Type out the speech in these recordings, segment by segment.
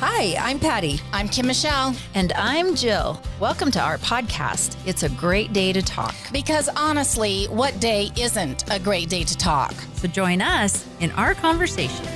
Hi, I'm Patty. I'm Kim Michelle. And I'm Jill. Welcome to our podcast. It's a great day to talk. Because honestly, what day isn't a great day to talk? So join us in our conversation.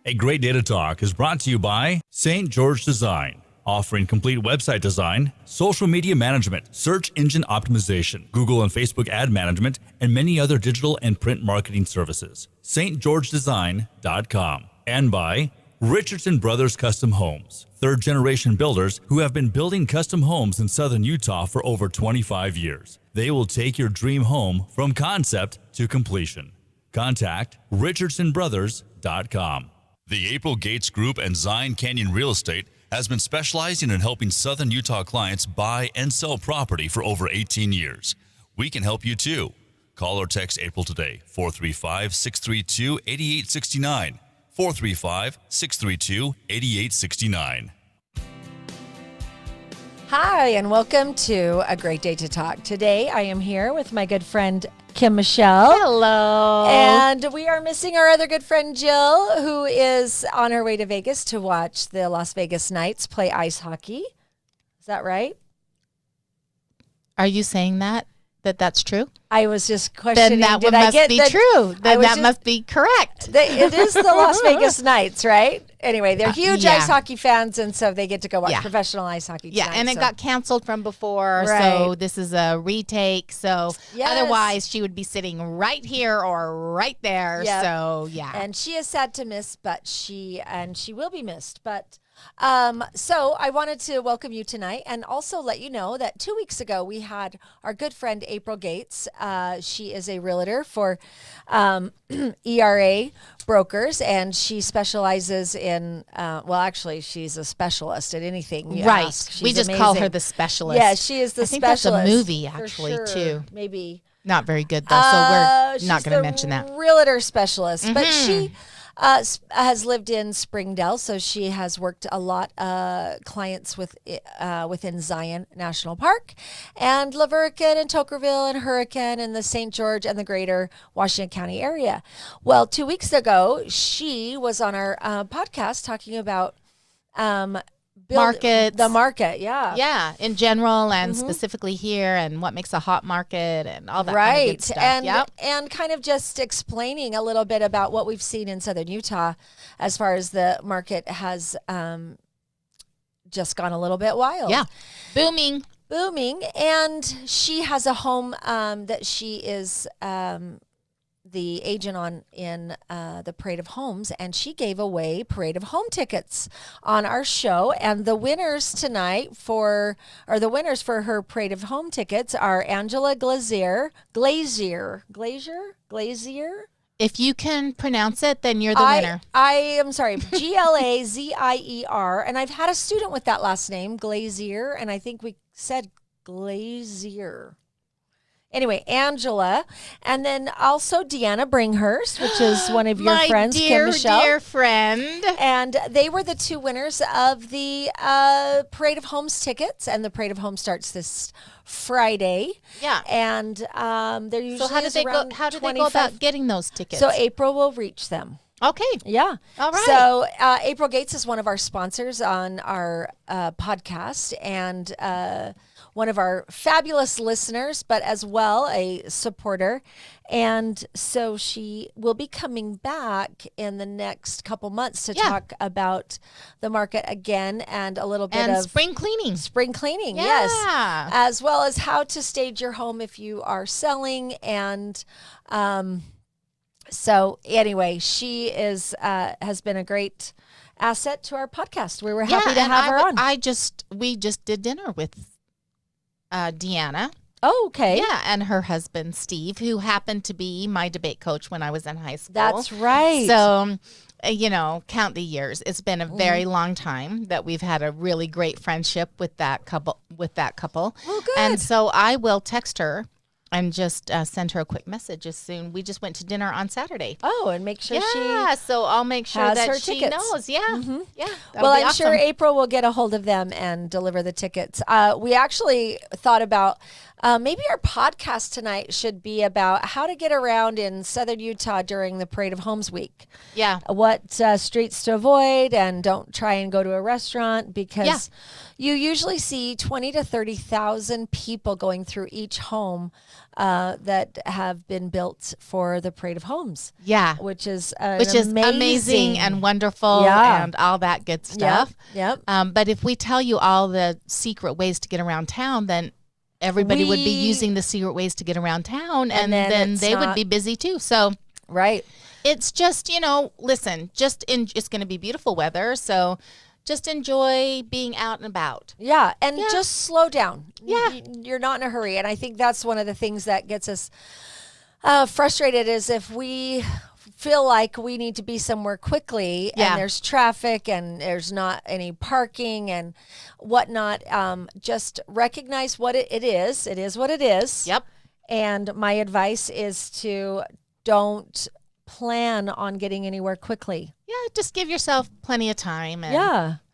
A Great Day to Talk is brought to you by St. George Design, offering complete website design, social media management, search engine optimization, Google and Facebook ad management, and many other digital and print marketing services. stgeorgedesign.com. And by Richardson Brothers Custom Homes, third-generation builders who have been building custom homes in southern Utah for over 25 years. They will take your dream home from concept to completion. Contact richardsonbrothers.com. The April Gates Group and Zion Canyon Real Estate has been specializing in helping southern Utah clients buy and sell property for over 18 years. We can help you too. Call or text April today, 435-632-8869. 435-632-8869. Hi, and welcome to A Great Day to Talk. Today, I am here with my good friend, Kim Michelle. Hello. And we are missing our other good friend, Jill, who is on her way to Vegas to watch the Las Vegas Knights play ice hockey. Is that right? Are you saying that's true? I was just questioning. Then that must be true. Then that must be correct. It is the Las Vegas Knights, right? Anyway, they're huge yeah. ice hockey fans, and so they get to go watch Yeah. professional ice hockey tonight. Yeah, and it got canceled from before, Right. so this is a retake. So Yes. otherwise, she would be sitting right here or right there. Yep. So yeah. And she is sad to miss, but she will be missed. But so I wanted to welcome you tonight and also let you know that 2 weeks ago we had our good friend April Gates. She is a realtor for ERA brokers, and she specializes in, actually she's a specialist at anything you right. ask. She's We just call amazing. her the specialist. Yeah, she is the I think specialist. that's a movie, for actually, sure. too. Maybe. Not very good, though, so we're not going to mention that. Realtor specialist, but she has lived in Springdale, so she has worked a lot clients within Zion National Park and La Verkin and Tokerville and Hurricane and the St. George and the greater Washington County area. Well, 2 weeks ago, she was on our podcast talking about Markets. The market, yeah. Yeah, in general and specifically here, and what makes a hot market and all that Right. kind of good stuff. And Yep. and kind of just explaining a little bit about what we've seen in southern Utah as far as the market has just gone a little bit wild. Yeah. Booming. And she has a home that she is the agent on in the Parade of Homes, and she gave away Parade of Home tickets on our show. And the winners tonight for her Parade of Home tickets are Angela Glazier. If you can pronounce it, then you're the winner. I am sorry, Glazier, and I've had a student with that last name, Glazier, and I think we said Glazier. Anyway, Angela, and then also Deanna Bringhurst, which is one of your friends, Kim Michelle. My dear friend. And they were the two winners of the Parade of Homes tickets, and the Parade of Homes starts this Friday. Yeah. And they're usually So how did they go about getting those tickets? So April will reach them. Okay. Yeah. All right. So April Gates is one of our sponsors on our podcast, and one of our fabulous listeners, but as well a supporter. And so she will be coming back in the next couple months to talk about the market again and a little bit of spring cleaning. Yeah. Yes. As well as how to stage your home if you are selling. And so anyway, she has been a great asset to our podcast. We were happy to have her on. We just did dinner with Deanna. Oh, okay. Yeah, and her husband, Steve, who happened to be my debate coach when I was in high school. That's right. So, count the years. It's been a very long time that we've had a really great friendship with that couple. Oh, good. And so I will text her and just send her a quick message as soon. We just went to dinner on Saturday. Oh, and make sure so I'll make sure has that her she tickets. knows. Yeah. Mm-hmm. Yeah. Well, I'm sure April will get a hold of them and deliver the tickets. We actually thought about maybe our podcast tonight should be about how to get around in Southern Utah during the Parade of Homes week. Yeah. What streets to avoid, and don't try and go to a restaurant because you usually see 20 to 30,000 people going through each home that have been built for the Parade of Homes. Yeah. Which is amazing and wonderful and all that good stuff. Yep. But if we tell you all the secret ways to get around town, then everybody would be using the secret ways to get around town, and then they would be busy too. So right. It's just, listen, it's going to be beautiful weather. So just enjoy being out and about. Yeah. And just slow down. Yeah. You're not in a hurry. And I think that's one of the things that gets us frustrated is if we feel like we need to be somewhere quickly and there's traffic and there's not any parking and whatnot. Just recognize what it is. It is what it is. Yep. And my advice is to don't plan on getting anywhere quickly. Yeah, just give yourself plenty of time. And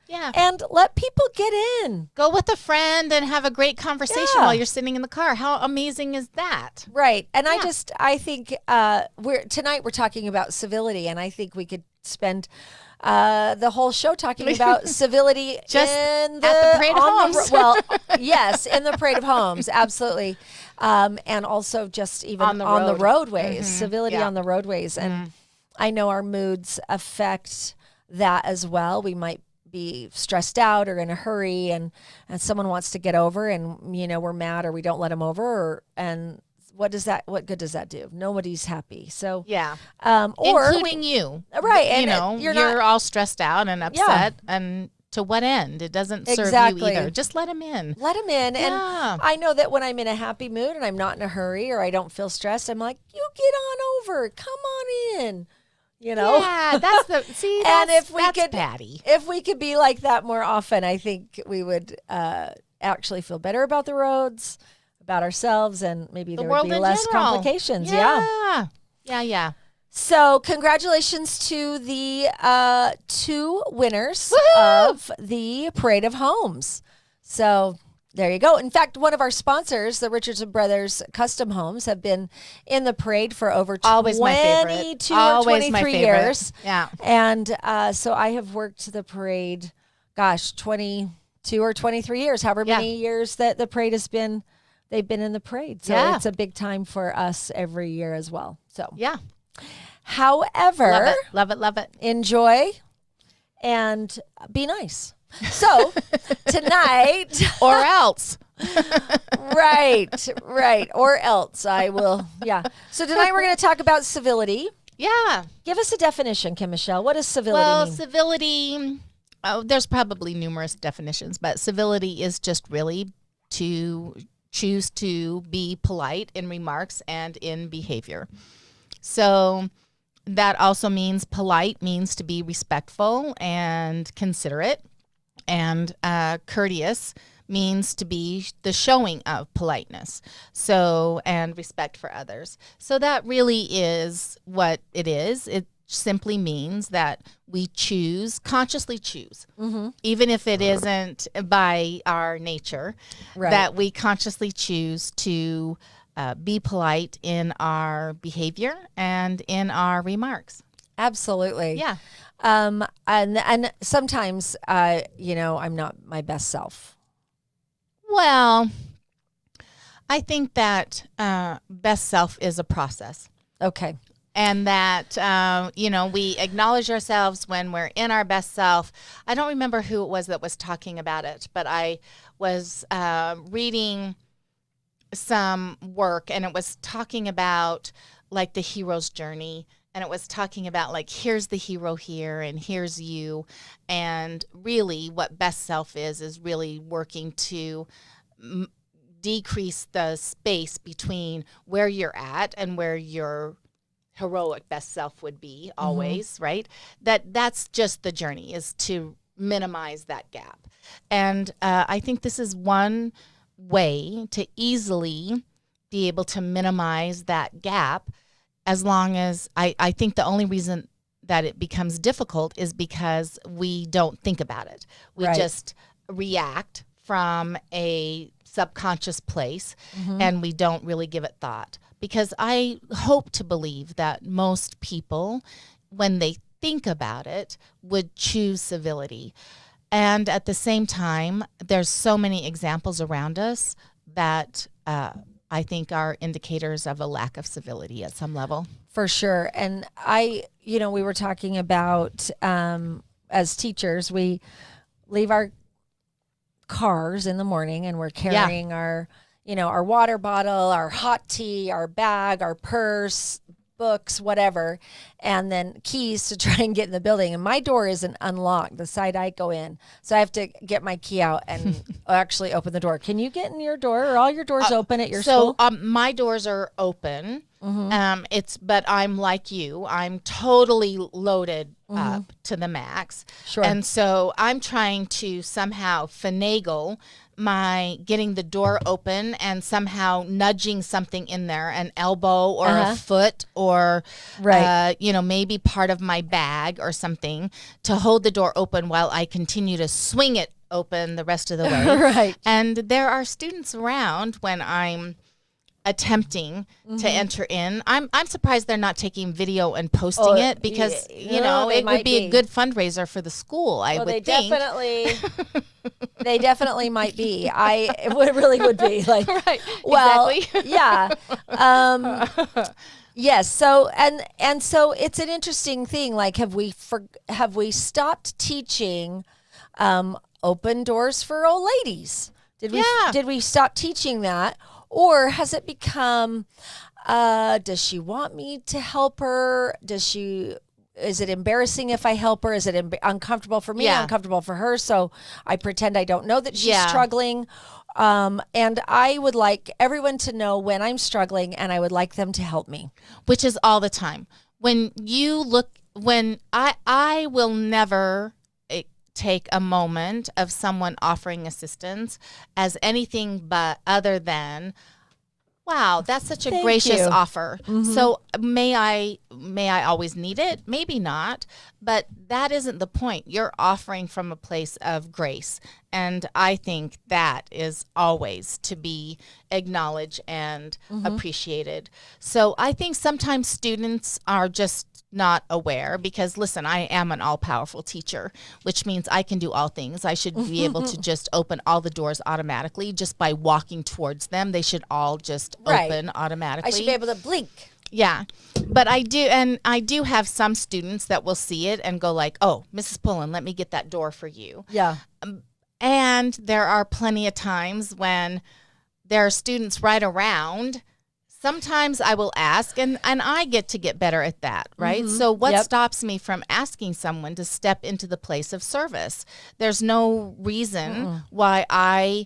Yeah. And let people get in. Go with a friend and have a great conversation while you're sitting in the car. How amazing is that? Right. And I think tonight we're talking about civility, and I think we could spend the whole show talking about civility just in at the Parade of Homes. Yes, in the Parade of Homes, absolutely. And also just even on the roadways, civility on the roadways. And I know our moods affect that as well. We might be stressed out or in a hurry and someone wants to get over and, we're mad or we don't let them over and what good does that do? Nobody's happy. So including you. Right. And you're all stressed out and upset and to what end? It doesn't serve you either. Just let them in. Let them in. And I know that when I'm in a happy mood and I'm not in a hurry or I don't feel stressed, I'm like, you get on over, come on in. Yeah, that's and Patty. If we could be like that more often, I think we would actually feel better about the roads, about ourselves, and maybe there would be less complications. Yeah. So congratulations to the 2 winners of the Parade of Homes. So there you go. In fact, one of our sponsors, the Richardson Brothers Custom Homes, have been in the parade for over 22 or 23 years. Yeah. And so I have worked the parade, 22 or 23 years, however many years that the parade has been, they've been in the parade. So it's a big time for us every year as well. So however, love it. Enjoy and be nice. So tonight, or else, right, or else I will. Yeah. So tonight we're going to talk about civility. Yeah. Give us a definition, Kim Michelle. What does civility mean? Civility. There's probably numerous definitions, but civility is just really to choose to be polite in remarks and in behavior. So that also means polite means to be respectful and considerate. And courteous means to be the showing of politeness, and respect for others. So that really is what it is. It simply means that we consciously choose, even if it isn't by our nature, that we consciously choose to be polite in our behavior and in our remarks. Absolutely. Yeah. And sometimes, I'm not my best self. Well, I think that best self is a process. Okay. And that, we acknowledge ourselves when we're in our best self. I don't remember who it was that was talking about it, but I was reading some work and it was talking about like the hero's journey. And it was talking about like, here's the hero here and here's you. And really what best self is really working to decrease the space between where you're at and where your heroic best self would be always, right? That's just the journey, is to minimize that gap. And I think this is one way to easily be able to minimize that gap. As long as I think the only reason that it becomes difficult is because we don't think about it. We just react from a subconscious place and we don't really give it thought. Because I hope to believe that most people, when they think about it, would choose civility. And at the same time, there's so many examples around us that I think are indicators of a lack of civility at some level. For sure. And we were talking about, as teachers, we leave our cars in the morning and we're carrying our water bottle, our hot tea, our bag, our purse, books, whatever, and then keys to try and get in the building. And my door isn't unlocked, the side I go in. So I have to get my key out and actually open the door. Can you get in your door? Are all your doors open at your school? So my doors are open. But I'm like you. I'm totally loaded up to the max. Sure. And so I'm trying to somehow finagle my getting the door open and somehow nudging something in there, an elbow or a foot or, maybe part of my bag or something to hold the door open while I continue to swing it open the rest of the way. Right. And there are students around when I'm attempting to enter in. I'm surprised they're not taking video and posting it because, it would be a good fundraiser for the school, I would think. They definitely might be. It really would be. Like, right. Well, exactly. Yeah. Yes. So, and so it's an interesting thing. Like, have we stopped teaching, open doors for old ladies? Did we stop teaching that? Or has it become, does she want me to help her? Is it embarrassing if I help her? Is it uncomfortable for me, uncomfortable for her? So I pretend I don't know that she's struggling. And I would like everyone to know when I'm struggling and I would like them to help me. Which is all the time. When I will never take a moment of someone offering assistance as anything but other than, wow, that's such a gracious offer. So may I always need it? Maybe not, but that isn't the point. You're offering from a place of grace. And I think that is always to be acknowledged and appreciated. So I think sometimes students are just not aware because, listen, I am an all-powerful teacher, which means I can do all things. I should be able to just open all the doors automatically just by walking towards them. They should all just open automatically. I should be able to blink. Yeah, but I do have some students that will see it and go like, oh, Mrs. Pullen, let me get that door for you. Yeah. And there are plenty of times when there are students right around. Sometimes I will ask, and I get better at that, right? So what stops me from asking someone to step into the place of service? There's no reason why I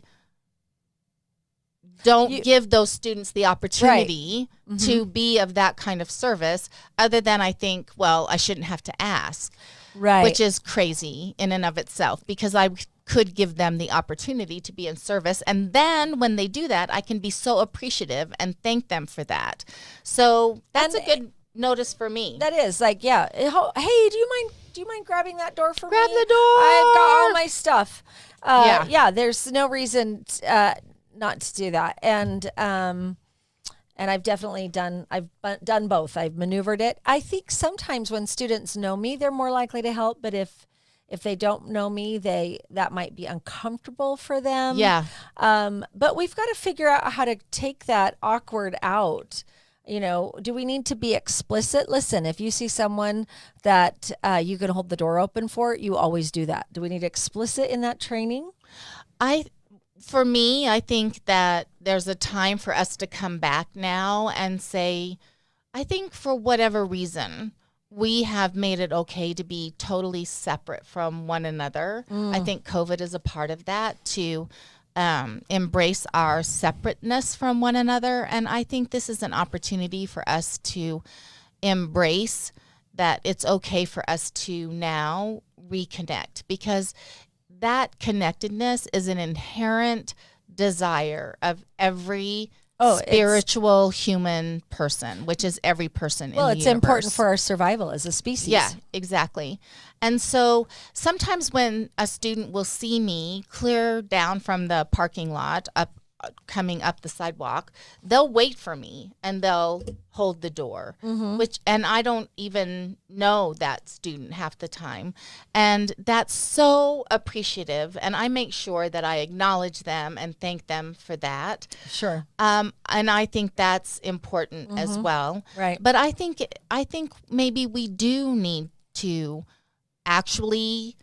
don't give those students the opportunity to be of that kind of service, other than I think, well, I shouldn't have to ask, which is crazy in and of itself, because I could give them the opportunity to be in service. And then when they do that, I can be so appreciative and thank them for that. So that's a good notice for me. That is like, hey, do you mind grabbing that door for me? Grab the door. I've got all my stuff. There's no reason not to do that. And I've definitely done both. I've maneuvered it. I think sometimes when students know me, they're more likely to help. But if they don't know me, that might be uncomfortable for them. Yeah. But we've got to figure out how to take that awkward out. Do we need to be explicit? Listen, if you see someone that you can hold the door open for, you always do that. Do we need explicit in that training? For me, I think that there's a time for us to come back now and say, I think for whatever reason, we have made it okay to be totally separate from one another. I think COVID is a part of that, to embrace our separateness from one another. And I think this is an opportunity for us to embrace that it's okay for us to now reconnect, because that connectedness is an inherent desire of every spiritual human person, which is every person in the universe. Well, it's important for our survival as a species. Yeah, exactly. And so sometimes when a student will see me clear down from the parking lot coming up the sidewalk, they'll wait for me and they'll hold the door, and I don't even know that student half the time. And that's so appreciative. And I make sure that I acknowledge them and thank them for that. Sure. And I think that's important as well. Right. But I think maybe we do need to actually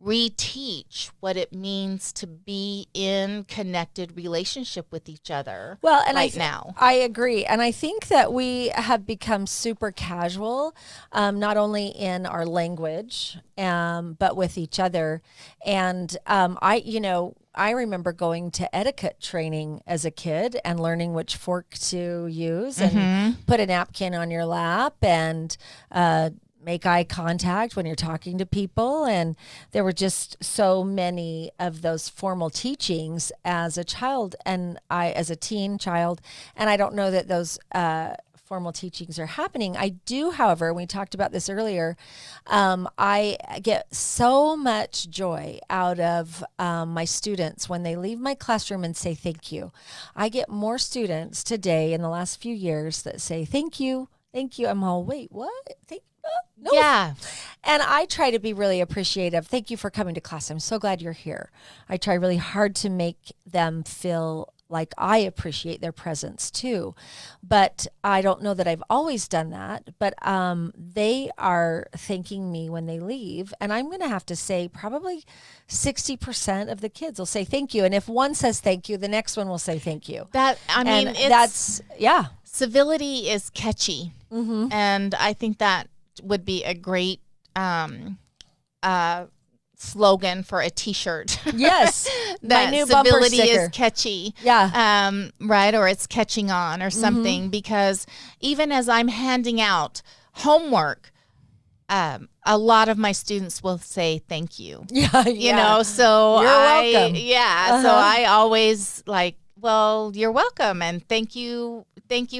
reteach what it means to be in connected relationship with each other. Well, and now I agree, and I think that we have become super casual, not only in our language, but with each other. And I remember going to etiquette training as a kid and learning which fork to use and put a napkin on your lap and make eye contact when you're talking to people. And there were just so many of those formal teachings as a child and as a teen child. And I don't know that those formal teachings are happening. I do, however, we talked about this earlier, I get so much joy out of my students when they leave my classroom and say thank you. I get more students today in the last few years that say thank you, thank you. I'm all, wait, what? Thank you? No. Yeah. And I try to be really appreciative. Thank you for coming to class. I'm so glad you're here. I try really hard to make them feel like I appreciate their presence too. But I don't know that I've always done that. But they are thanking me when they leave. And I'm going to have to say probably 60% of the kids will say thank you. And if one says thank you, the next one will say thank you. Civility is catchy. And I think that would be a great slogan for a T-shirt. Yes, that my new bumper civility sticker is catchy. Yeah, right, or it's catching on or something. Because even as I'm handing out homework, a lot of my students will say thank you. Yeah, you know. So you're welcome. Yeah, so I always like, well, you're welcome, and thank you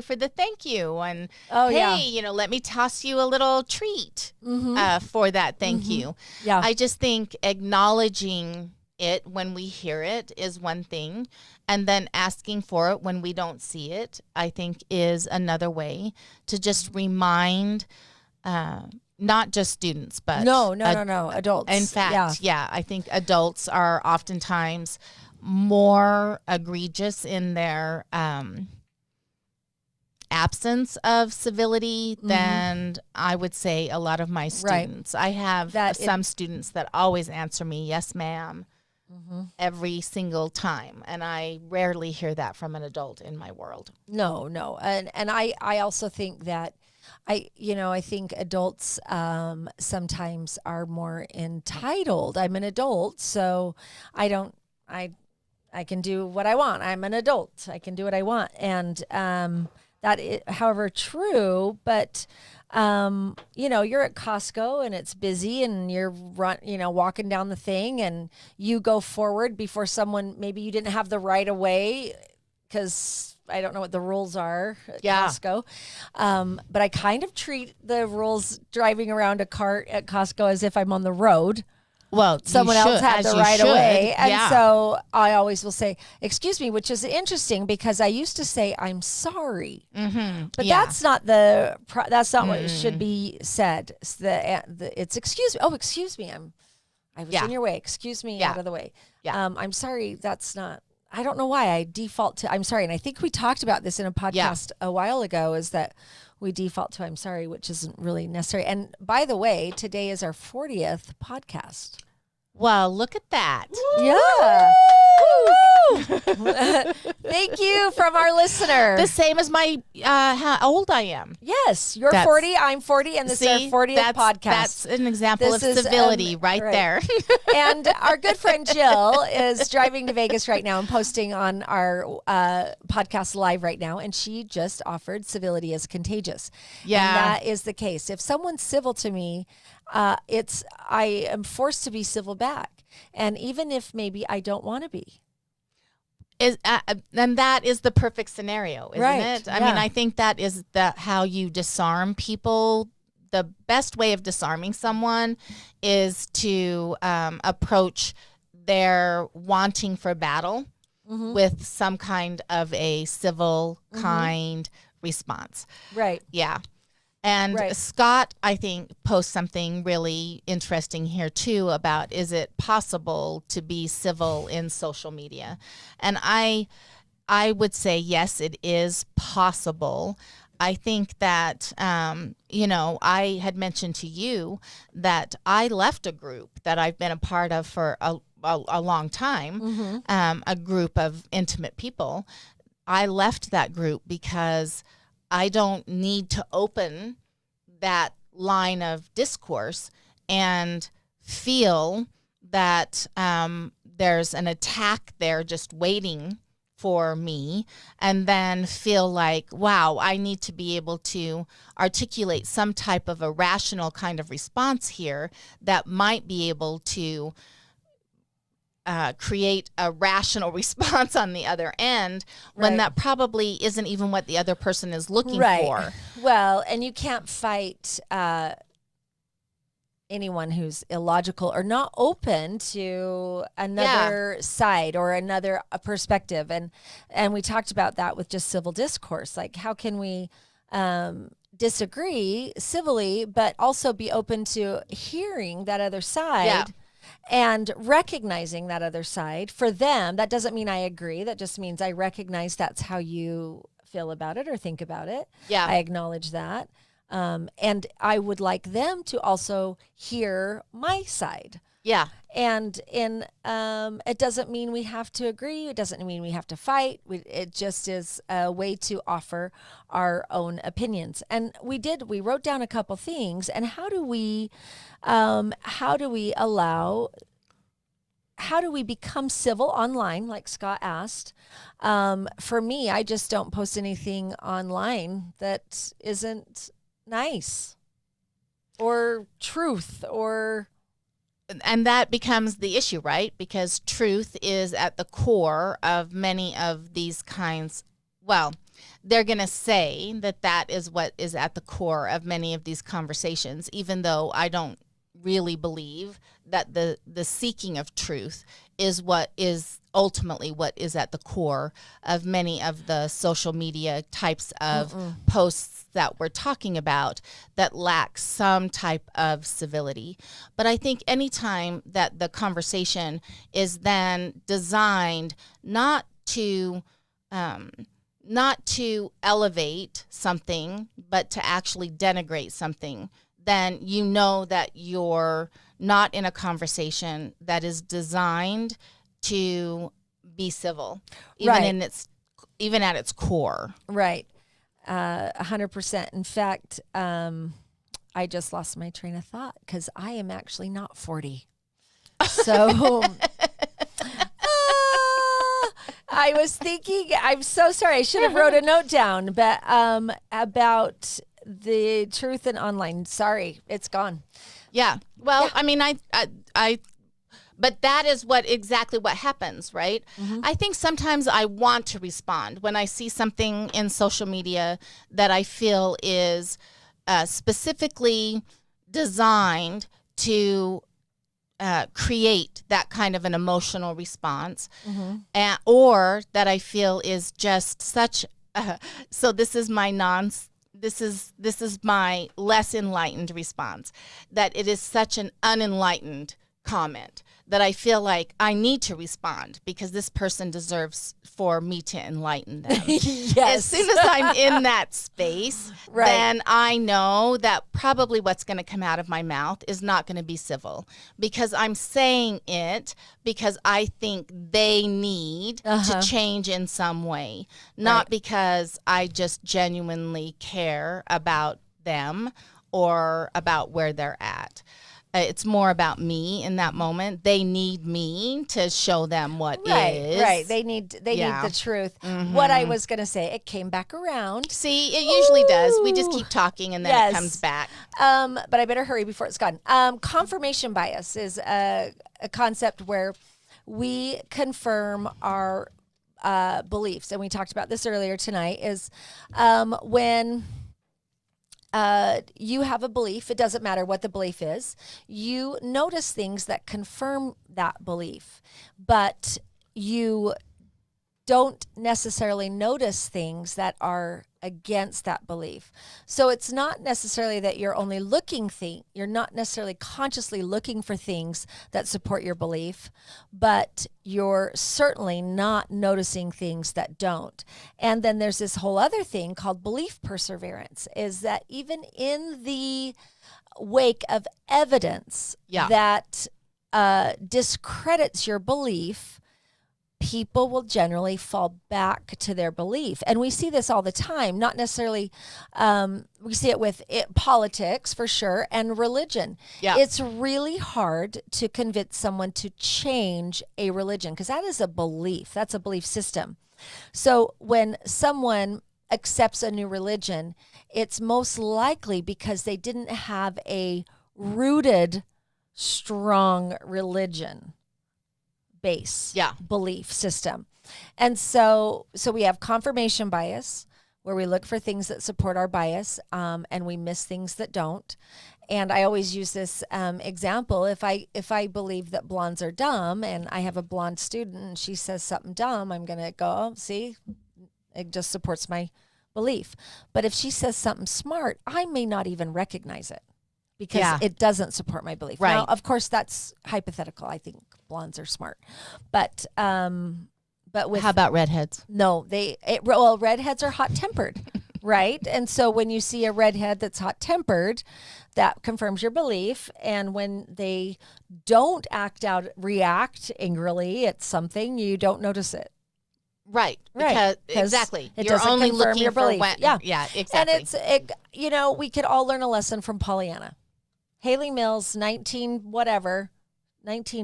for the thank you, and hey, let me toss you a little treat for that thank you. Yeah, I just think acknowledging it when we hear it is one thing, and then asking for it when we don't see it, I think, is another way to just remind not just students, but no, adults. In fact, I think adults are oftentimes more egregious in their absence of civility than I would say a lot of my students. Right. I have some students that always answer me, yes, ma'am, every single time. And I rarely hear that from an adult in my world. No. And I also think that I think adults sometimes are more entitled. I'm an adult, so I can do what I want. I'm an adult. I can do what I want. And that is, however, true. But, you're at Costco and it's busy and you're walking down the thing and you go forward before someone, maybe you didn't have the right of way because I don't know what the rules are at Costco. But I kind of treat the rules driving around a cart at Costco as if I'm on the road. Well, someone else had the right of way. And so I always will say, excuse me, which is interesting because I used to say, I'm sorry. But that's not what should be said. It's excuse me. Oh, excuse me. I was in your way. Excuse me, out of the way. Yeah. I'm sorry. That's not, I don't know why I default to, I'm sorry. And I think we talked about this in a podcast a while ago, is that we default to I'm sorry, which isn't really necessary. And by the way, today is our 40th podcast. Well, look at that. Yeah. Thank you from our listener. The same as my how old I am. Yes, you're 40, I'm 40, and this is our 40th podcast. That's an example of civility right there. And our good friend Jill is driving to Vegas right now and posting on our podcast live right now, and she just offered civility is contagious. Yeah. And that is the case. If someone's civil to me, I am forced to be civil back. And even if maybe I don't want to be. then that is the perfect scenario, isn't Right, it? I yeah. mean, I think that is how you disarm people. The best way of disarming someone is to approach their wanting for battle with some kind of a civil, kind response. Right. Yeah. And Right. Scott, I think, posts something really interesting here too about, is it possible to be civil in social media? And I would say yes, it is possible. I think that I had mentioned to you that I left a group that I've been a part of for a long time, a group of intimate people. I left that group because I don't need to open that line of discourse and feel that there's an attack there just waiting for me, and then feel like, wow, I need to be able to articulate some type of a rational kind of response here that might be able to create a rational response on the other end, when Right. that probably isn't even what the other person is looking Right. for. Well, and you can't fight anyone who's illogical or not open to another side or another perspective. And we talked about that with just civil discourse. Like, how can we disagree civilly, but also be open to hearing that other side? Yeah. And recognizing that other side for them. That doesn't mean I agree. That just means I recognize that's how you feel about it or think about it. Yeah. I acknowledge that. And I would like them to also hear my side. Yeah. And it doesn't mean we have to agree. It doesn't mean we have to fight. It just is a way to offer our own opinions. And we wrote down a couple things. And how do we become civil online, like Scott asked? For me, I just don't post anything online that isn't nice or truth or... And that becomes the issue, right? Because truth is at the core of many of these kinds. Well, they're going to say that is what is at the core of many of these conversations, even though I don't really believe that the seeking of truth is what is ultimately what is at the core of many of the social media types of posts that we're talking about that lack some type of civility. But I think anytime that the conversation is then designed not to elevate something, but to actually denigrate something, then you know that you're not in a conversation that is designed to be civil, even Right. even at its core. Right. 100%. In fact, I just lost my train of thought because I am actually not 40. So I was thinking, I'm so sorry. I should have wrote a note down, but about the truth in online. Sorry, it's gone. Yeah. Well, Yeah. I mean, but that is exactly what happens, right? I think sometimes I want to respond when I see something in social media that I feel is specifically designed to create that kind of an emotional response, or that I feel is just such. So this is my This is my less enlightened response, that it is such an unenlightened comment that I feel like I need to respond because this person deserves for me to enlighten them. Yes. As soon as I'm in that space, Right. then I know that probably what's going to come out of my mouth is not going to be civil, because I'm saying it because I think they need to change in some way, not Right. because I just genuinely care about them or about where they're at. It's more about me in that moment. They need me to show them what is. Right. They need Yeah. the truth. What I was going to say, it came back around. See, it usually does. We just keep talking and then Yes. it comes back. But I better hurry before it's gone. Confirmation bias is a concept where we confirm our beliefs, and we talked about this earlier tonight, is when you have a belief, it doesn't matter what the belief is, you notice things that confirm that belief, but you don't necessarily notice things that are against that belief. So it's not necessarily that you're only you're not necessarily consciously looking for things that support your belief, but you're certainly not noticing things that don't. And then there's this whole other thing called belief perseverance, is that even in the wake of evidence that discredits your belief, people will generally fall back to their belief. And we see this all the time, not necessarily, we see it with politics for sure, and religion. Yeah. It's really hard to convince someone to change a religion, because that is a belief. That's a belief system. So when someone accepts a new religion, it's most likely because they didn't have a rooted, strong religion base belief system. And so we have confirmation bias, where we look for things that support our bias, and we miss things that don't. And I always use this example. If I believe that blondes are dumb, and I have a blonde student and she says something dumb, I'm going to go, oh, see, it just supports my belief. But if she says something smart, I may not even recognize it, because it doesn't support my belief. Right. Now, of course, that's hypothetical. I think blondes are smart, but with, how about redheads? No, redheads are hot tempered, right? And so when you see a redhead that's hot tempered, that confirms your belief. And when they don't react angrily at something, you don't notice it. Right. Because exactly. You're only looking your belief. Yeah, exactly. And we could all learn a lesson from Pollyanna. Haley Mills, 19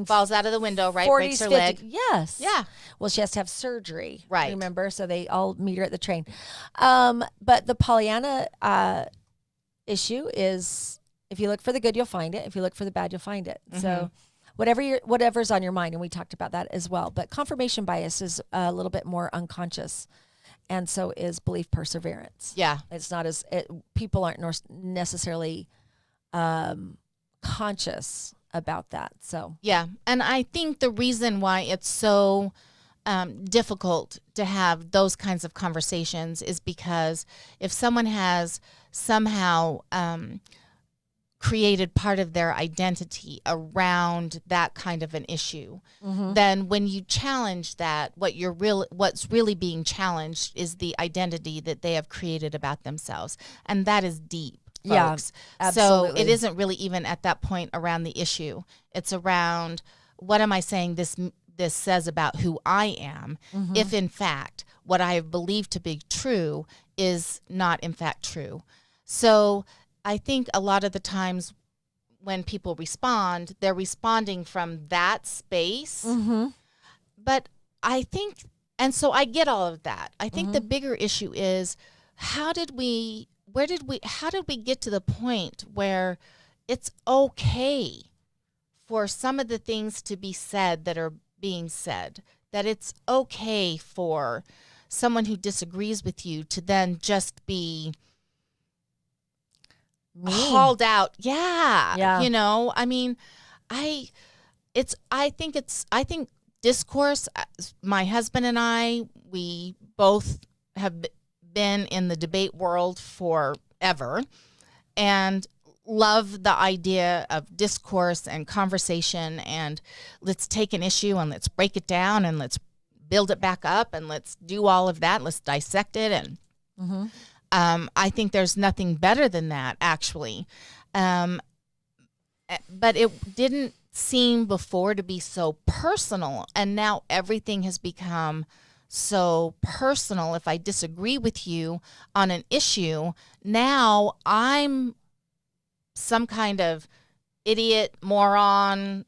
falls out of the window, right? Breaks her leg. Yes. Yeah. Well, she has to have surgery. Right. Remember? So they all meet her at the train. But the Pollyanna issue is, if you look for the good, you'll find it. If you look for the bad, you'll find it. Mm-hmm. So whatever's on your mind, and we talked about that as well. But confirmation bias is a little bit more unconscious, and so is belief perseverance. Yeah. It's not people aren't necessarily conscious about that. So yeah, and I think the reason why it's so difficult to have those kinds of conversations is because if someone has somehow created part of their identity around that kind of an issue, then when you challenge that, what's really being challenged is the identity that they have created about themselves, and that is deep. Folks. Yeah, absolutely. So it isn't really even at that point around the issue. It's around, what am I saying this says about who I am, if in fact what I have believed to be true is not in fact true. So I think a lot of the times when people respond, they're responding from that space. But I think, and so I get all of that. I think the bigger issue is, how did we get to the point where it's okay for some of the things to be said that are being said, that it's okay for someone who disagrees with you to then just be hauled out? Yeah. You know, I mean, I think discourse, my husband and I, we both have been in the debate world forever and love the idea of discourse and conversation, and let's take an issue and let's break it down and let's build it back up and let's do all of that. Let's dissect it. And I think there's nothing better than that, actually. But it didn't seem before to be so personal, and now everything has become so personal. If I disagree with you on an issue, now I'm some kind of idiot, moron,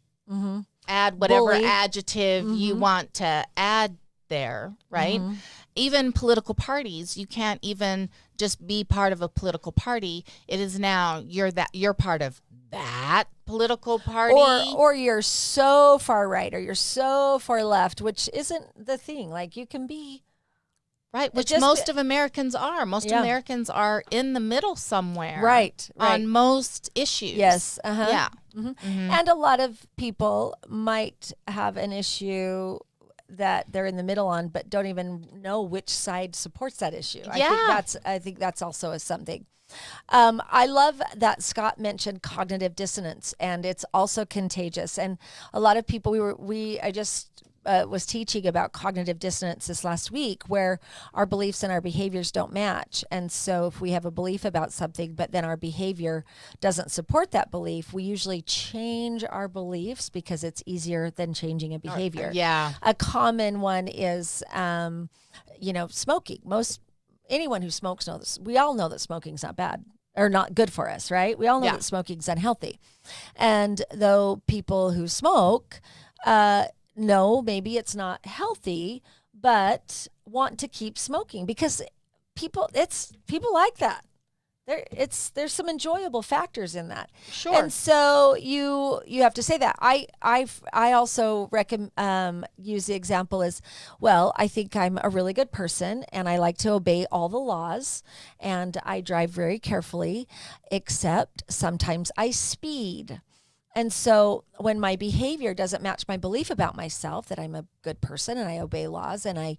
add whatever bully, adjective you want to add there, right? Even political parties, you can't even just be part of a political party. It is now you're part of that political party. Or you're so far right or you're so far left, which isn't the thing. Like you can be right, which most of Americans are. Most Americans are in the middle somewhere. Right. On most issues. Yes. Uh-huh. Yeah. And a lot of people might have an issue that they're in the middle on, but don't even know which side supports that issue. I think that's also something. I love that Scott mentioned cognitive dissonance, and it's also contagious. And a lot of people, I just was teaching about cognitive dissonance this last week, where our beliefs and our behaviors don't match. And so if we have a belief about something, but then our behavior doesn't support that belief, we usually change our beliefs because it's easier than changing a behavior. Yeah. A common one is, smoking. Anyone who smokes knows this. We all know that smoking's not bad or not good for us, right? We all know that smoking's unhealthy. And though people who smoke, no, maybe it's not healthy, but want to keep smoking because people like that. There's some enjoyable factors in that. Sure. And so you have to say that. I also use the example as, well, I think I'm a really good person and I like to obey all the laws and I drive very carefully, except sometimes I speed. And so when my behavior doesn't match my belief about myself, that I'm a good person and I obey laws and I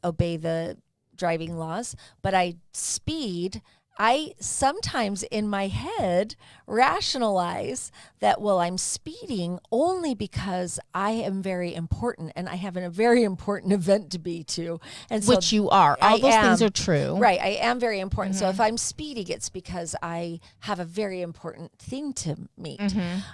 obey the driving laws, but I speed, I sometimes in my head rationalize that, well, I'm speeding only because I am very important and I have a very important event to be to. And so which you are. All those things are true. Right. I am very important. So if I'm speeding, it's because I have a very important thing to meet.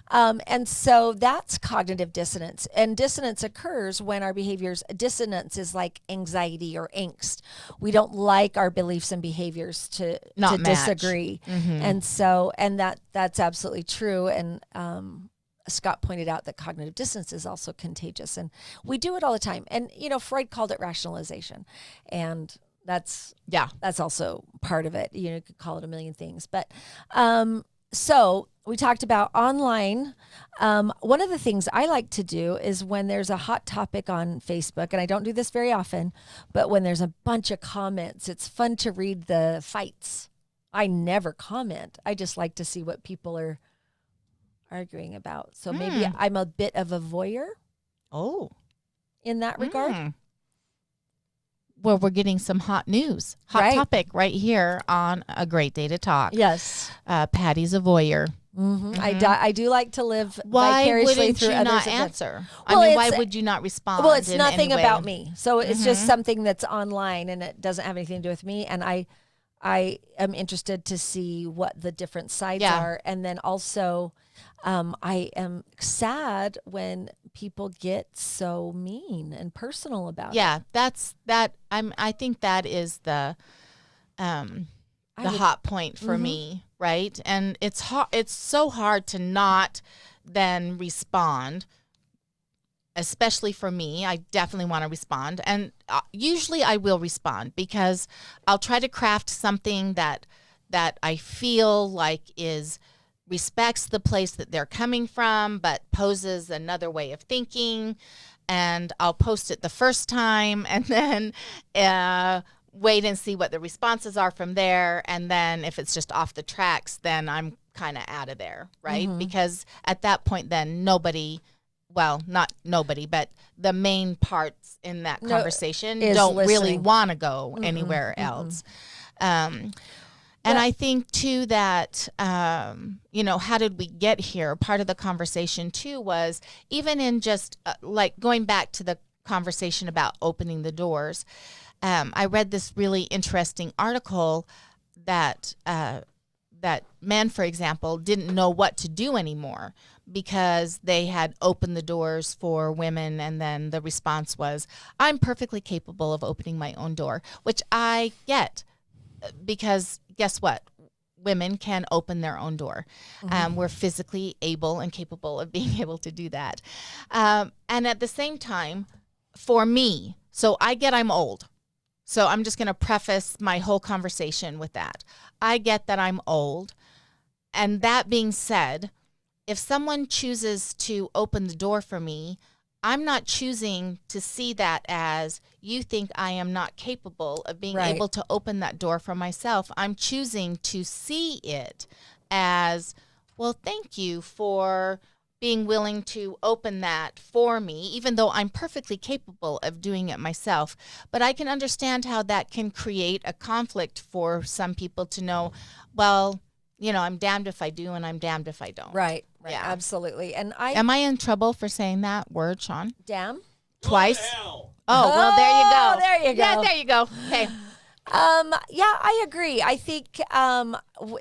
And so that's cognitive dissonance. And dissonance occurs when our behaviors, dissonance is like anxiety or angst. We don't like our beliefs and behaviors to disagree. And so, and that's absolutely true. And Scott pointed out that cognitive dissonance is also contagious, and we do it all the time. And Freud called it rationalization, and that's also part of it. You could call it a million things, but so we talked about online. One of the things I like to do is when there's a hot topic on Facebook, and I don't do this very often, but when there's a bunch of comments, it's fun to read the fights. I never comment. I just like to see what people are arguing about. So maybe I'm a bit of a voyeur. Oh. In that regard. Well, we're getting some hot news. Hot topic right here on A Great Day to Talk. Yes. Patty's a voyeur. I do like to live vicariously through others. Why wouldn't you not answer? Well, why would you not respond? Well, it's nothing about me. So it's just something that's online and it doesn't have anything to do with me. And I am interested to see what the different sides are. And then also, I am sad when people get so mean and personal about it. Yeah, I think that is the hot point for me, right? And it's so hard to not then respond. Especially for me, I definitely want to respond. And usually I will respond because I'll try to craft something that I feel like respects the place that they're coming from, but poses another way of thinking. And I'll post it the first time and then wait and see what the responses are from there. And then if it's just off the tracks, then I'm kind of out of there, right? Because at that point, then not nobody, but the main parts in that conversation don't really want to go anywhere else. And I think too that, how did we get here? Part of the conversation too was even in just like going back to the conversation about opening the doors. I read this really interesting article that men, for example, didn't know what to do anymore because they had opened the doors for women, and then the response was, I'm perfectly capable of opening my own door, which I get because guess what? Women can open their own door. We're physically able and capable of being able to do that. And at the same time, for me, so I get I'm old. So I'm just going to preface my whole conversation with that. I get that I'm old. And that being said, if someone chooses to open the door for me, I'm not choosing to see that as you think I am not capable of being Right. able to open that door for myself. I'm choosing to see it as, well, thank you for being willing to open that for me, even though I'm perfectly capable of doing it myself. But I can understand how that can create a conflict for some people to know, well, I'm damned if I do and I'm damned if I don't. Right. Yeah. Absolutely. And Am I in trouble for saying that word, Sean? damn. Twice? Oh, well, there you go. There you go. Yeah, there you go. Okay. Yeah, I agree. I think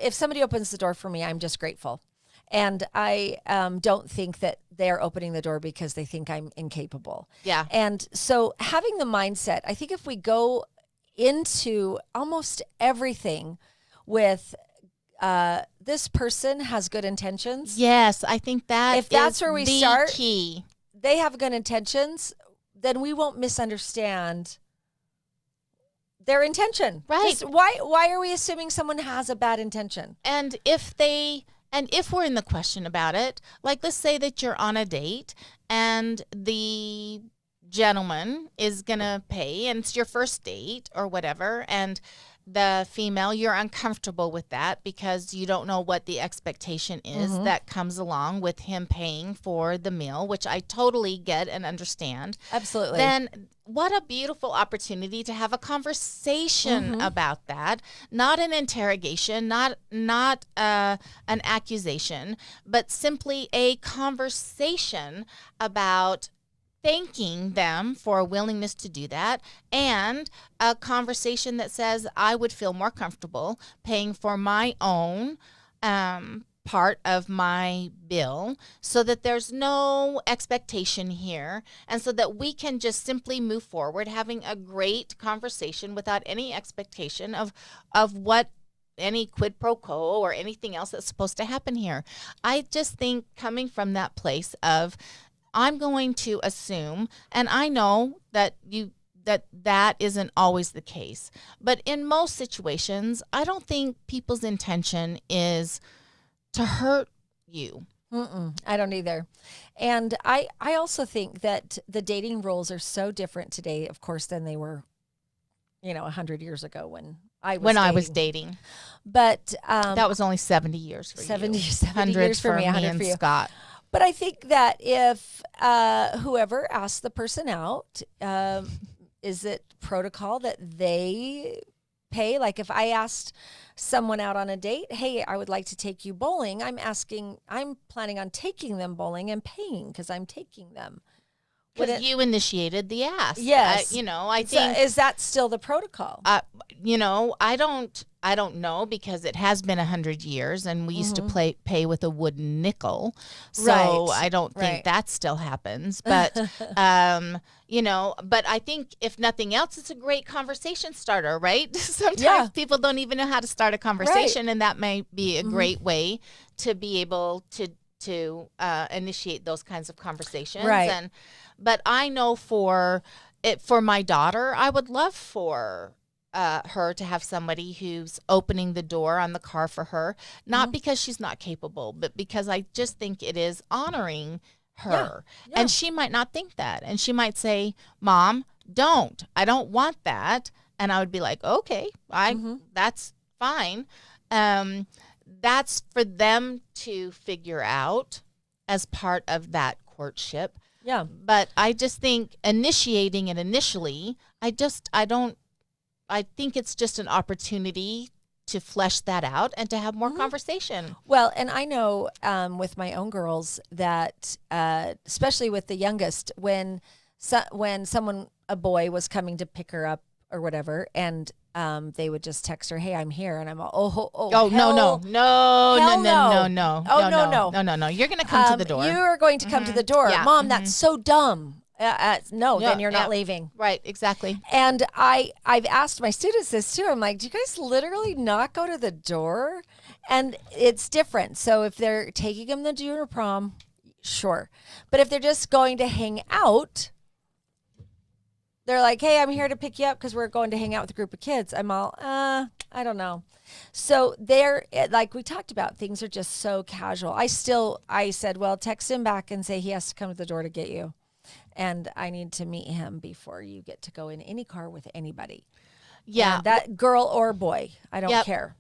if somebody opens the door for me, I'm just grateful. And I don't think that they're opening the door because they think I'm incapable. Yeah. And so having the mindset, I think if we go into almost everything with this person has good intentions. Yes, I think that If that's is where we the start, key. they have good intentions, then we won't misunderstand their intention. Right. Just why are we assuming someone has a bad intention? And if we're in the question about it, like let's say that you're on a date and the gentleman is going to pay and it's your first date or whatever, and the female, you're uncomfortable with that because you don't know what the expectation is that comes along with him paying for the meal, which I totally get and understand. Absolutely. Then what a beautiful opportunity to have a conversation about that. Not an interrogation, not an accusation, but simply a conversation about thanking them for a willingness to do that, and a conversation that says I would feel more comfortable paying for my own part of my bill so that there's no expectation here, and so that we can just simply move forward having a great conversation without any expectation of what any quid pro quo or anything else that's supposed to happen here. I just think coming from that place of I'm going to assume, and I know that that isn't always the case, but in most situations, I don't think people's intention is to hurt you. I don't either. And I also think that the dating rules are so different today, of course, than they were, 100 years ago when I was dating. But that was only 70 years for 70 you. 70 years for me, 100 and for you. Scott. But I think that if whoever asked the person out, is it protocol that they pay? Like if I asked someone out on a date, hey, I would like to take you bowling, I'm planning on taking them bowling and paying because I'm taking them. Because you initiated the ask. Yes. I think. Is that still the protocol? I don't know because it has been 100 years and we used to pay with a wooden nickel. So Right. I don't think that still happens. But, but I think if nothing else, it's a great conversation starter, right? Sometimes people don't even know how to start a conversation, and that may be a great way to be able to initiate those kinds of conversations. Right. But I know for my daughter, I would love for her to have somebody who's opening the door on the car for her, not because she's not capable, but because I just think it is honoring her. Yeah. And she might not think that. And she might say, Mom, I don't want that. And I would be like, okay, that's fine. That's for them to figure out as part of that courtship. Yeah. But I just think initiating it initially, I think it's just an opportunity to flesh that out and to have more conversation. Well, and I know with my own girls that, especially with the youngest, when a boy was coming to pick her up or whatever, and they would just text her, "Hey, I'm here," and I'm all, no. You're gonna come to the door. You are going to come to the door, Mom. That's so dumb. No, then you're not leaving. Right, exactly. And I've asked my students this too. I'm like, do you guys literally not go to the door? And it's different. So if they're taking them to junior prom, sure. But if they're just going to hang out, They're like, hey, I'm here to pick you up because we're going to hang out with a group of kids. I'm all, I don't know. So they're, like we talked about, things are just so casual. I said, well, text him back and say he has to come to the door to get you. And I need to meet him before you get to go in any car with anybody. Yeah. And that girl or boy, I don't care.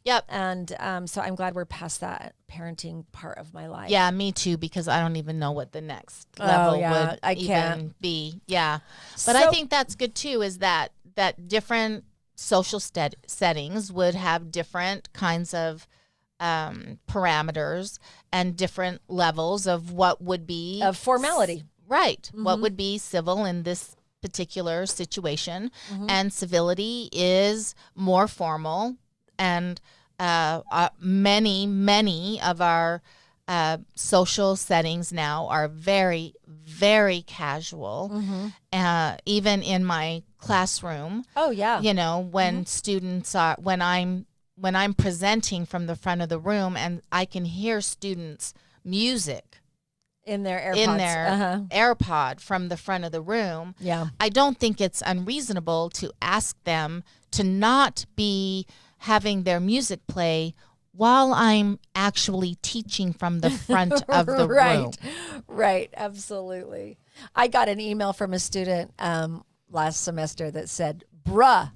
Yep. And so I'm glad we're past that parenting part of my life. Yeah, me too, because I don't even know what the next level would even be. Yeah. But I think that's good too, is that different social settings would have different kinds of parameters and different levels of what would be of formality. Right. Mm-hmm. What would be civil in this particular situation. Mm-hmm. And civility is more formal, and many of our social settings now are very, very casual. Mm-hmm. Even in my classroom. Oh yeah. You know, when students are, when I'm presenting from the front of the room and I can hear students' music in their AirPods. AirPod from the front of the room. Yeah. I don't think it's unreasonable to ask them to not be having their music play while I'm actually teaching from the front of the room. Right, absolutely. I got an email from a student last semester that said, bruh,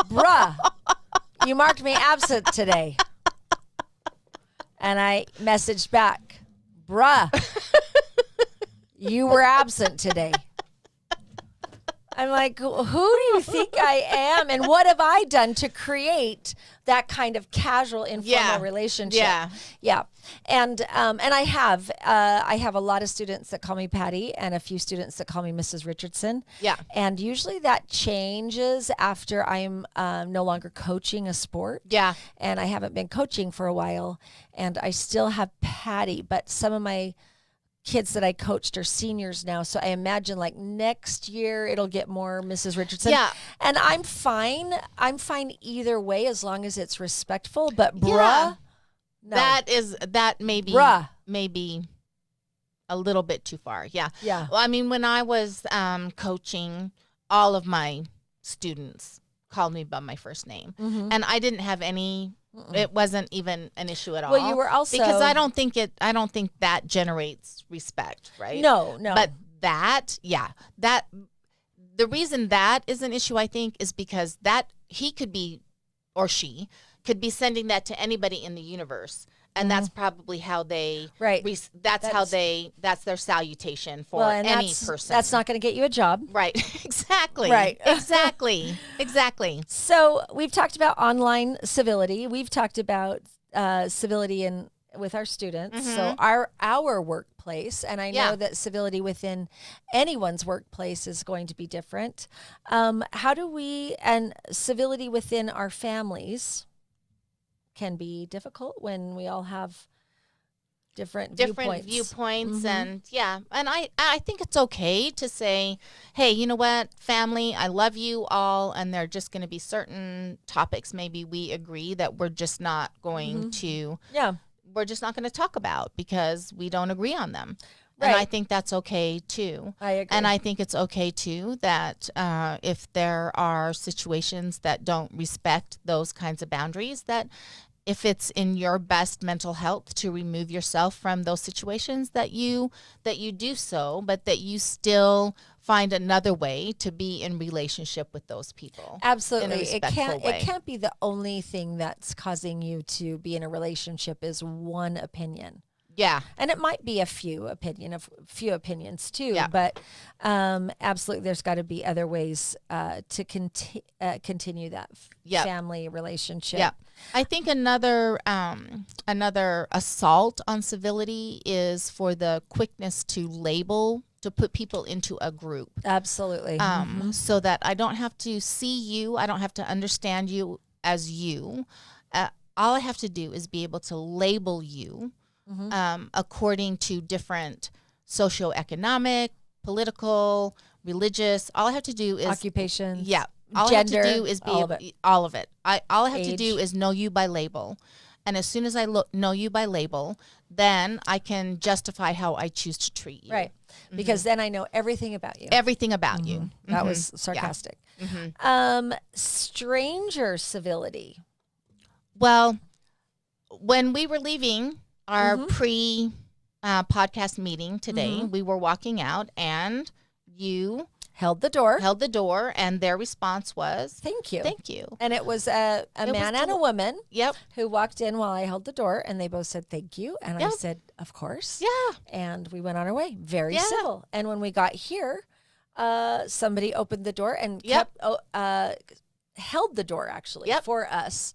bruh, you marked me absent today. And I messaged back, bruh, you were absent today. I'm like, who do you think I am? And what have I done to create that kind of casual, informal relationship? Yeah. And I have a lot of students that call me Patty and a few students that call me Mrs. Richardson. Yeah. And usually that changes after I'm no longer coaching a sport. Yeah. And I haven't been coaching for a while, and I still have Patty, but some of my kids that I coached are seniors now. So I imagine like next year it'll get more Mrs. Richardson. Yeah. And I'm fine. I'm fine either way as long as it's respectful. But bruh, no. That may be a little bit too far. Yeah. Yeah. Well, I mean, when I was coaching, all of my students called me by my first name. Mm-hmm. And I didn't have any. It wasn't even an issue at all. Well, you were also, because I don't think that generates respect, right? No. But that the reason that is an issue, I think, is because that he could be, or she could be sending that to anybody in the universe. And that's probably how they, that's their salutation for any person. That's not going to get you a job. Right. Exactly. Right. Exactly. So we've talked about online civility. We've talked about civility with our students. Mm-hmm. So our workplace, and I know that civility within anyone's workplace is going to be different. How do we, and civility within our families can be difficult when we all have different viewpoints. Mm-hmm. And I think it's okay to say, hey, you know what, family, I love you all, and there are just going to be certain topics maybe we agree that we're just not going to we're just not going to talk about because we don't agree on them. Right. And I think that's okay too. I agree. And I think it's okay too that if there are situations that don't respect those kinds of boundaries, that if it's in your best mental health to remove yourself from those situations, that you do so, but that you still find another way to be in relationship with those people. Absolutely. It can't be the only thing that's causing you to be in a relationship is one opinion. Yeah. And it might be a few opinions too, but absolutely there's got to be other ways to continue that family relationship. Yeah. I think another assault on civility is for the quickness to put people into a group. Absolutely. So that I don't have to see you, I don't have to understand you as you. All I have to do is be able to label you according to different socioeconomic, political, religious. All I have to do is occupations. Yeah. All gender, I have to do is be all of it. All I have to do is know you by label. And as soon as I know you by label, then I can justify how I choose to treat you. Right. Because then I know everything about you. Everything about you. That was sarcastic. Stranger civility. Well, when we were leaving our pre-podcast meeting today, we were walking out, and you Held the door. held the door, and their response was, Thank you. "Thank you." And it was a man and a woman Yep. who walked in while I held the door, and they both said thank you. And I Yep. said, of course. Yeah. And we went on our way. Very Yeah. civil. And when we got here, somebody opened the door and Yep. held the door actually Yep. for us,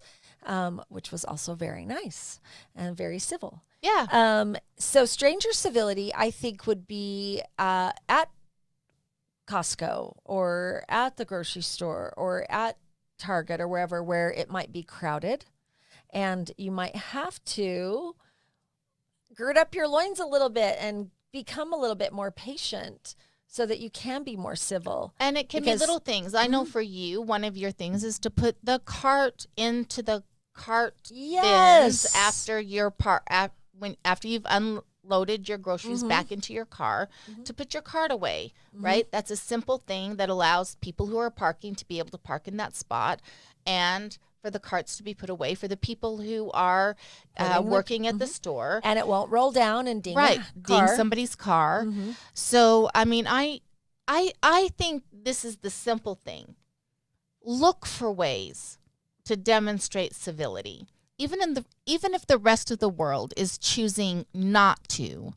which was also very nice and very civil. Yeah. So stranger civility, I think, would be at Costco or at the grocery store or at Target or wherever where it might be crowded, and you might have to gird up your loins a little bit and become a little bit more patient so that you can be more civil. And it can be little things. I know for you, one of your things is to put the cart into the cart Yes. bins after your after you've unloaded your groceries back into your car, to put your cart away, right? That's a simple thing that allows people who are parking to be able to park in that spot, and for the carts to be put away for the people who are working at the store. And it won't roll down and ding Right, a ding car. somebody's car. So, I mean, I think this is the simple thing. Look for ways to demonstrate civility, even if the rest of the world is choosing not to.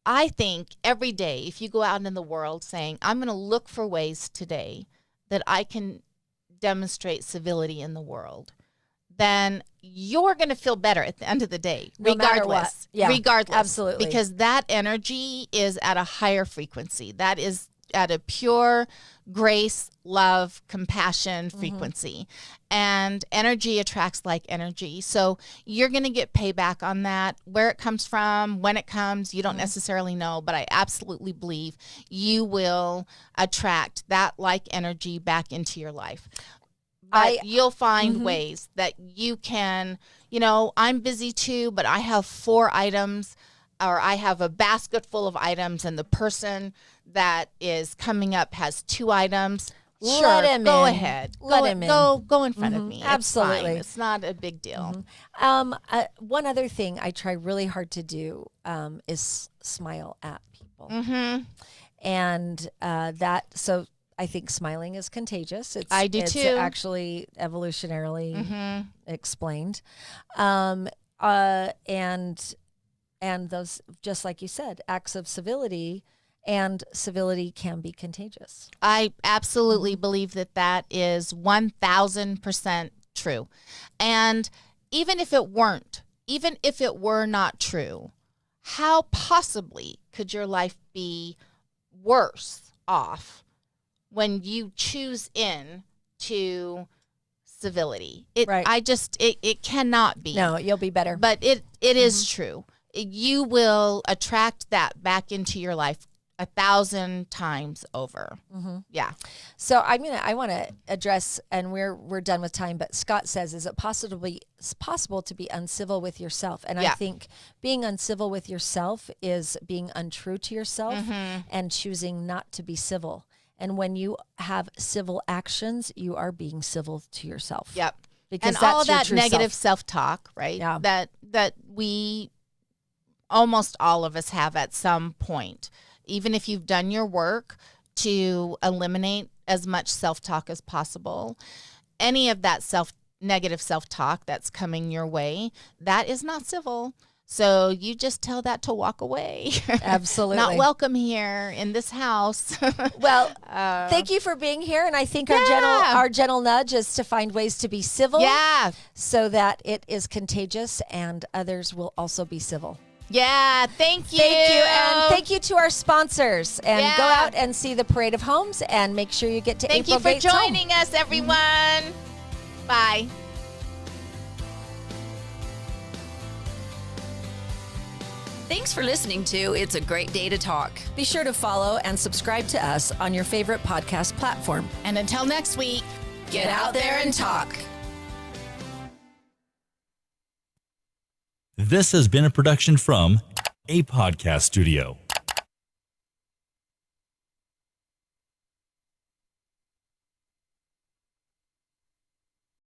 I think every day, if you go out in the world saying, "I'm going to look for ways today that I can demonstrate civility in the world," then you're going to feel better at the end of the day, No matter what. regardless. Yeah, Regardless. absolutely. Because that energy is at a higher frequency. That is at a pure grace, love, compassion frequency. And energy attracts like energy. So you're going to get payback on that. Where it comes from, when it comes, you don't necessarily know. But I absolutely believe you will attract that like energy back into your life. But you'll find ways that you can, I'm busy too, but I have 4 items, or I have a basket full of items, and the person that is coming up has 2 items. Let Sure, him go in. ahead. Let him in. Go in front of me. Absolutely. It's fine. It's not a big deal. One other thing I try really hard to do is smile at people. And so I think smiling is contagious. I do it's too. Actually evolutionarily explained. And those, just like you said, acts of civility and civility can be contagious. I absolutely believe that is 1,000% true. And even if it were not true, how possibly could your life be worse off when you choose in to civility? Right. It cannot be. No, you'll be better. But it is true. You will attract that back into your life 1,000 times over. Yeah. So I want to address, and we're done with time, but Scott says, is it possible to be uncivil with yourself? And I think being uncivil with yourself is being untrue to yourself and choosing not to be civil. And when you have civil actions, you are being civil to yourself. Yep. Because and that's all your that true negative self. self-talk, right? Yeah. That we, almost all of us have at some point. Even if you've done your work to eliminate as much self-talk as possible, any of that negative self-talk that's coming your way, that is not civil. So you just tell that to walk away. Absolutely. Not welcome here in this house. Well, thank you for being here. And I think our gentle nudge is to find ways to be civil. Yeah. So that it is contagious and others will also be civil. Yeah, thank you. Thank you. And thank you to our sponsors. And Yeah. go out and see the Parade of Homes and make sure you get to Thank April you for Gates home. joining us, everyone. Bye. Thanks for listening to It's a Great Day to Talk. Be sure to follow and subscribe to us on your favorite podcast platform. And until next week, Get out there and talk. This has been a production from a podcast studio.